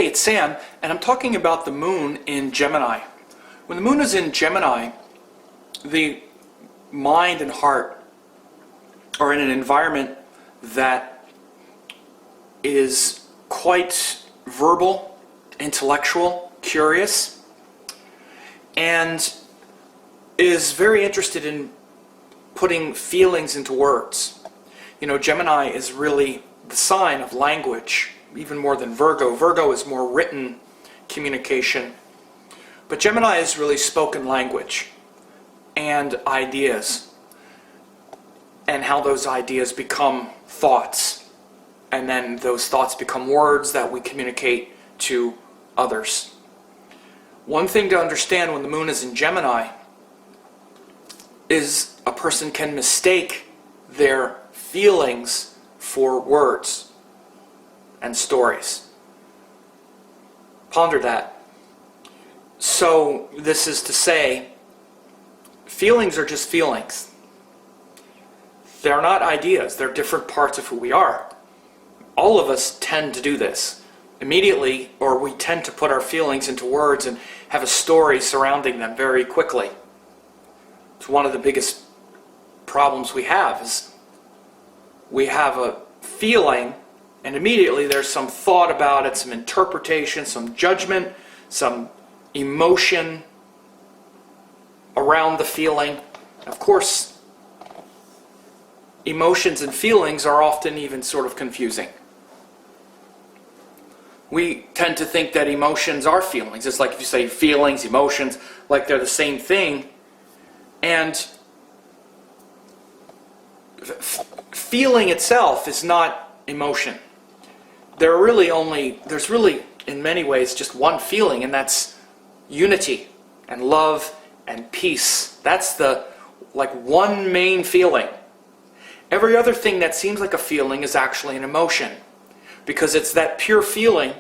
it's Sam, and I'm talking about the moon in Gemini. When the moon is in Gemini, the mind and heart are in an environment that is quite verbal, intellectual, curious, and is very interested in putting feelings into words. You know, Gemini is really the sign of language, even more than Virgo. Virgo is more written communication. But Gemini is really spoken language and ideas, and how those ideas become thoughts, and then those thoughts become words that we communicate to others. One thing to understand when the moon is in Gemini is a person can mistake their feelings for words and stories. Ponder that. So this is to say, feelings are just feelings. They're not ideas. They're different parts of who we are. All of us tend to do this immediately, or we tend to put our feelings into words and have a story surrounding them very quickly. It's one of the biggest problems we have, is we have a feeling and immediately there's some thought about it, some interpretation, some judgment, some emotion around the feeling. Of course, emotions and feelings are often even sort of confusing. We tend to think that emotions are feelings. It's like if you say feelings, emotions, like they're the same thing. And feeling itself is not emotion. There's really, in many ways, just one feeling, and that's unity and love and peace. That's the one main feeling. Every other thing that seems like a feeling is actually an emotion, because it's that pure feeling,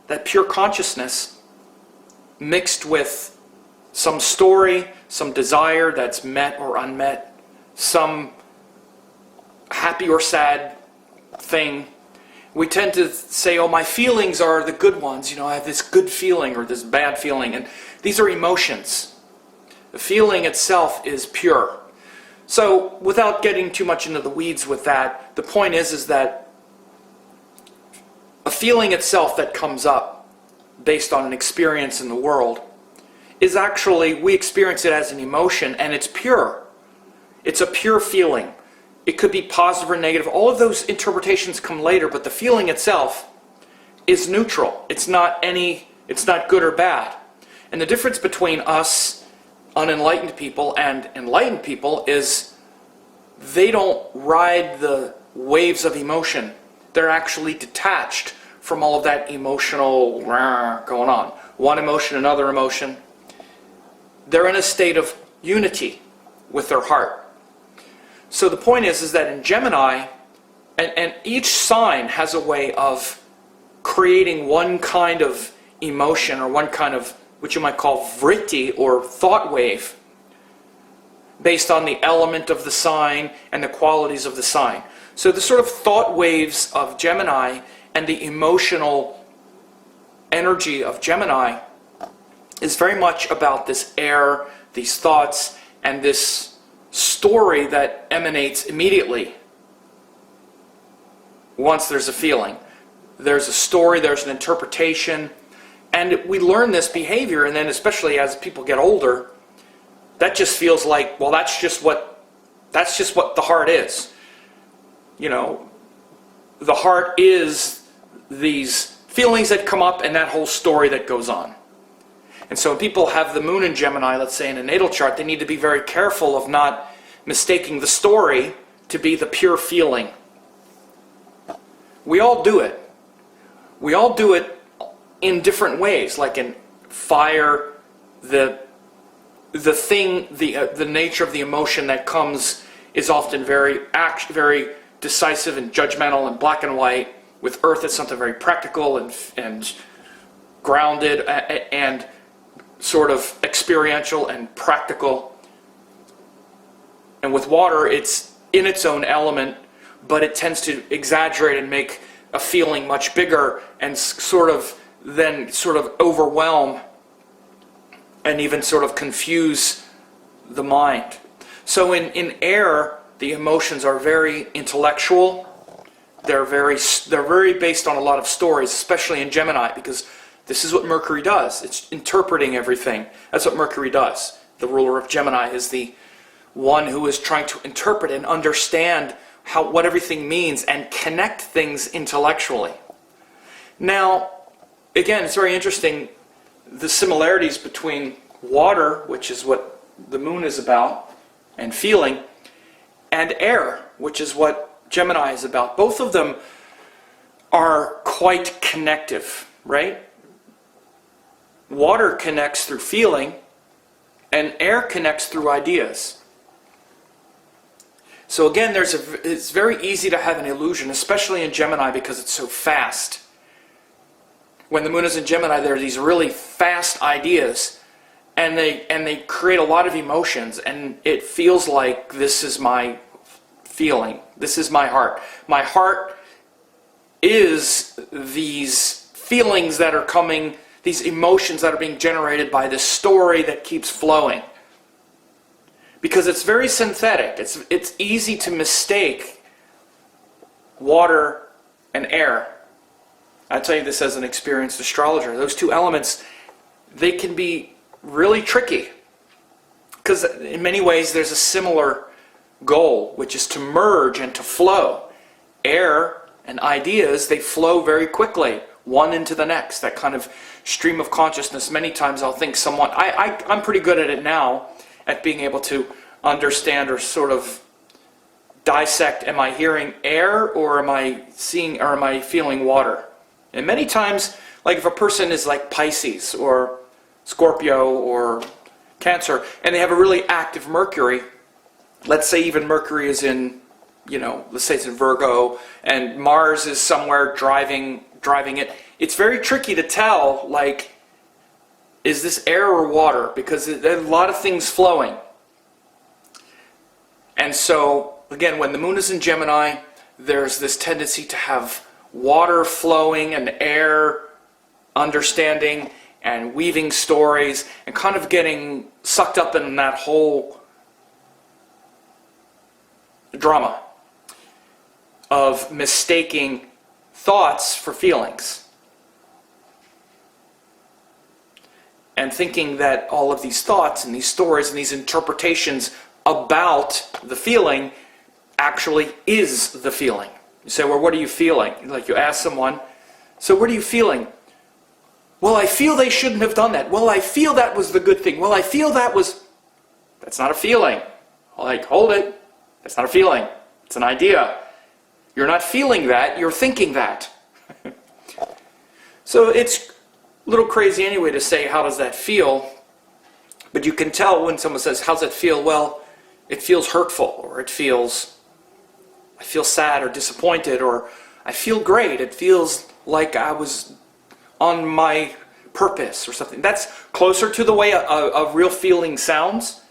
that pure consciousness, mixed with some story, some desire that's met or unmet, some happy or sad thing. We tend to say, oh, my feelings are the good ones. You know, I have this good feeling or this bad feeling. And these are emotions. The feeling itself is pure. So, without getting too much into the weeds with that, the point is that a feeling itself that comes up based on an experience in the world is actually, we experience it as an emotion, and it's pure. It's a pure feeling. It could be positive or negative. All of those interpretations come later, but the feeling itself is neutral. It's not good or bad. And the difference between us, unenlightened people, and enlightened people is they don't ride the waves of emotion. They're actually detached from all of that emotional going on. One emotion, another emotion. They're in a state of unity with their heart. So the point is that in Gemini, and each sign has a way of creating one kind of emotion, or one kind of, what you might call vritti, or thought wave, based on the element of the sign and the qualities of the sign. So the sort of thought waves of Gemini and the emotional energy of Gemini is very much about this air, these thoughts, and this story that emanates immediately once there's a feeling. There's a story, there's an interpretation, and we learn this behavior, and then especially as people get older, that just feels like, well, that's just what the heart is. You know, the heart is these feelings that come up and that whole story that goes on. And so when people have the moon in Gemini, let's say in a natal chart, they need to be very careful of not mistaking the story to be the pure feeling. We all do it. We all do it in different ways. Like in fire, the nature of the emotion that comes is often very decisive and judgmental and black and white. With earth, it's something very practical and grounded and sort of experiential and practical. And with water, it's in its own element, but it tends to exaggerate and make a feeling much bigger and sort of then sort of overwhelm and even sort of confuse the mind. So in air, the emotions are very intellectual. They're very based on a lot of stories, especially in Gemini, because this is what Mercury does. It's interpreting everything. That's what Mercury does. The ruler of Gemini is the one who is trying to interpret and understand what everything means and connect things intellectually. Now, again, it's very interesting, the similarities between water, which is what the moon is about, and feeling, and air, which is what Gemini is about. Both of them are quite connective, right? Water connects through feeling, and air connects through ideas. So again, it's very easy to have an illusion, especially in Gemini, because it's so fast. When the moon is in Gemini, there are these really fast ideas, and they create a lot of emotions, and it feels like this is my feeling. This is my heart. My heart is these feelings that are coming, these emotions that are being generated by this story that keeps flowing. Because it's very synthetic. It's easy to mistake water and air. I tell you this as an experienced astrologer. Those two elements, they can be really tricky. Because in many ways there's a similar goal, which is to merge and to flow. Air and ideas, they flow very quickly, one into the next. That kind of stream of consciousness. Many times I'll think I'm pretty good at it now, at being able to understand or sort of dissect, am I hearing air or am I seeing or am I feeling water? And many times, like if a person is like Pisces or Scorpio or Cancer, and they have a really active Mercury, let's say even Mercury is in, let's say it's in Virgo, and Mars is somewhere driving it, it's very tricky to tell, like, is this air or water? Because there are a lot of things flowing. And so, again, when the moon is in Gemini, there's this tendency to have water flowing and air understanding and weaving stories and kind of getting sucked up in that whole drama of mistaking thoughts for feelings. And thinking that all of these thoughts and these stories and these interpretations about the feeling actually is the feeling. You say, well, what are you feeling? Like you ask someone, so what are you feeling? Well, I feel they shouldn't have done that. Well, I feel that was the good thing. Well, I feel that was... That's not a feeling. Like, hold it. That's not a feeling. It's an idea. You're not feeling that, you're thinking that. So it's a little crazy anyway to say, how does that feel? But you can tell when someone says, how's it feel? Well, it feels hurtful, or I feel sad or disappointed, or I feel great. It feels like I was on my purpose or something. That's closer to the way a real feeling sounds.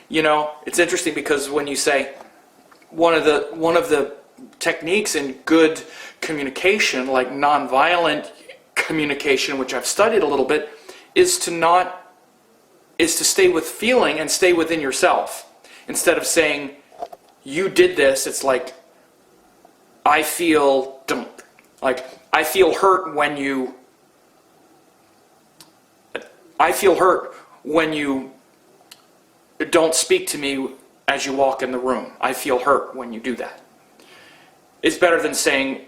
It's interesting because when you say one of the techniques in good communication, like nonviolent communication, which I've studied a little bit, is to stay with feeling and stay within yourself. Instead of saying, you did this, it's like, I feel hurt when you don't speak to me as you walk in the room. I feel hurt when you do that. It's better than saying,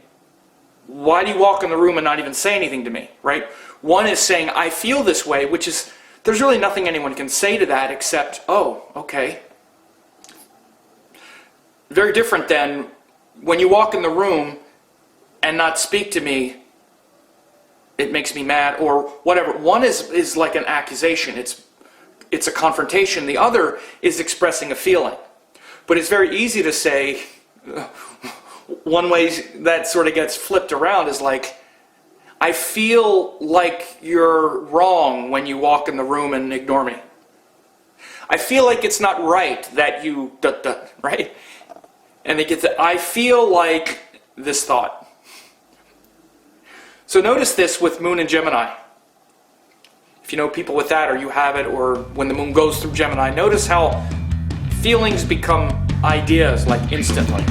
why do you walk in the room and not even say anything to me, right? One is saying, I feel this way, which is, there's really nothing anyone can say to that except, oh, okay. Very different than when you walk in the room and not speak to me, it makes me mad, or whatever. One is like an accusation. It's a confrontation. The other is expressing a feeling. But it's very easy to say, one way that sort of gets flipped around is like, I feel like you're wrong when you walk in the room and ignore me. I feel like it's not right that you, right? And they get that, I feel like this thought. So notice this with Moon and Gemini. If you know people with that, or you have it, or when the Moon goes through Gemini, notice how feelings become ideas like instantly.